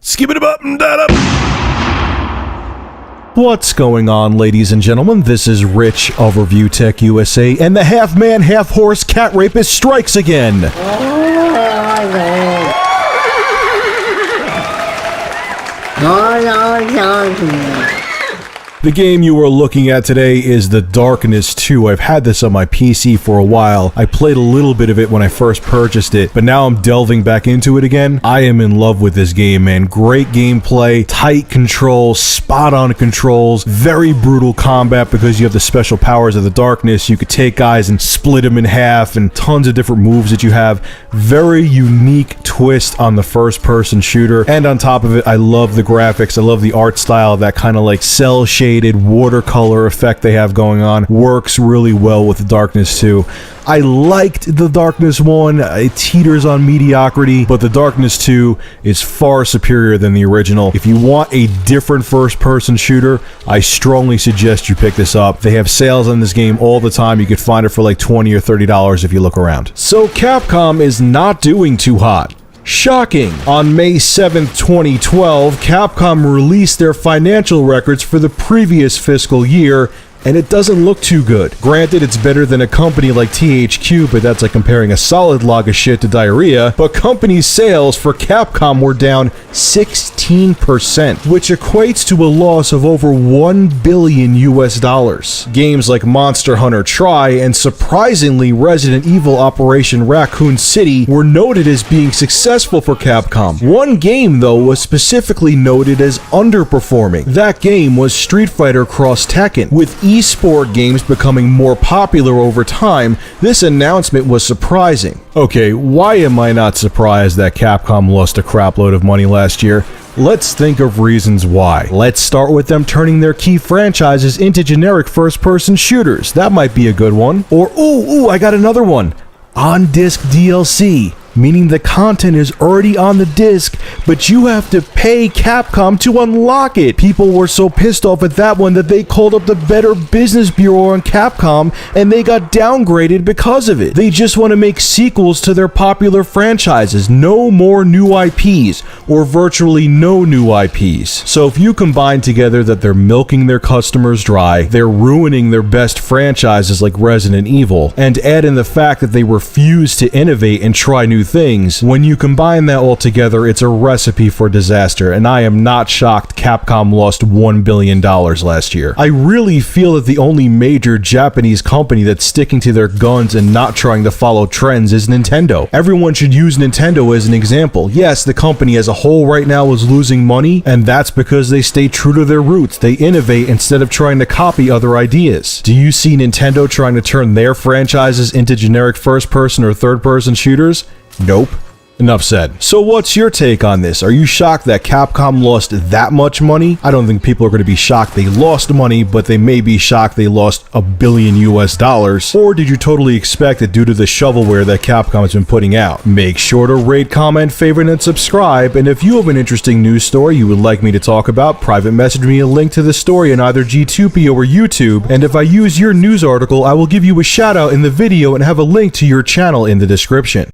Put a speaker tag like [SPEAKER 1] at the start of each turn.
[SPEAKER 1] Skip it up and that up. What's going on, ladies and gentlemen? This is Rich of Review Tech USA, and the half-man, half-horse cat rapist strikes again. The game you are looking at today is The Darkness 2. I've had this on my PC for a while. I played a little bit of it when I first purchased it, but now I'm delving back into it again. I am in love with this game, man. Great gameplay, tight controls, spot-on controls, very brutal combat because you have the special powers of the darkness. You could take guys and split them in half, and tons of different moves that you have. Very unique twist on the first-person shooter, and on top of it, I love the graphics. I love the art style, that kind of like cel-shaded watercolor effect they have going on. Works really well with The Darkness 2. I liked The Darkness 1. It teeters on mediocrity, but The Darkness 2 is far superior than the original. If you want a different first-person shooter, I strongly suggest you pick this up. They have sales on this game all the time. You could find it for like $20 or $30 if you look around. So Capcom is not doing too hot. Shocking! On May 7th, 2012, Capcom released their financial records for the previous fiscal year, and it doesn't look too good. Granted, it's better than a company like THQ, but that's like comparing a solid log of shit to diarrhea. But company sales for Capcom were down 16%, which equates to a loss of over $1 billion US. Games like Monster Hunter Tri and surprisingly Resident Evil Operation Raccoon City were noted as being successful for Capcom. One game, though, was specifically noted as underperforming. That game was Street Fighter Cross Tekken. With esport games becoming more popular over time, this announcement was surprising. Okay, why am I not surprised that Capcom lost a crapload of money last year? Let's think of reasons why. Let's start with them turning their key franchises into generic first-person shooters. That might be a good one. Or, I got another one. On-disc DLC. Meaning the content is already on the disc, but you have to pay Capcom to unlock it. People were so pissed off at that one that they called up the Better Business Bureau on Capcom, and they got downgraded because of it. They just want to make sequels to their popular franchises. No more new IPs, or virtually no new IPs. So if you combine together that they're milking their customers dry, they're ruining their best franchises like Resident Evil, and add in the fact that they refuse to innovate and try new things, when you combine that all together, it's a recipe for disaster, and I am not shocked Capcom lost $1 billion last year. I really feel that the only major Japanese company that's sticking to their guns and not trying to follow trends is Nintendo. Everyone should use Nintendo as an example. Yes, the company as a whole right now is losing money, and that's because they stay true to their roots. They innovate instead of trying to copy other ideas. Do you see Nintendo trying to turn their franchises into generic first-person or third-person shooters? Nope. Enough said. So what's your take on this? Are you shocked that Capcom lost that much money? I don't think people are going to be shocked they lost money, but they may be shocked they lost $1 billion US. Or did you totally expect it due to the shovelware that Capcom has been putting out? Make sure to rate, comment, favorite, and subscribe. And if you have an interesting news story you would like me to talk about, private message me a link to the story on either G2P or YouTube. And if I use your news article, I will give you a shout out in the video and have a link to your channel in the description.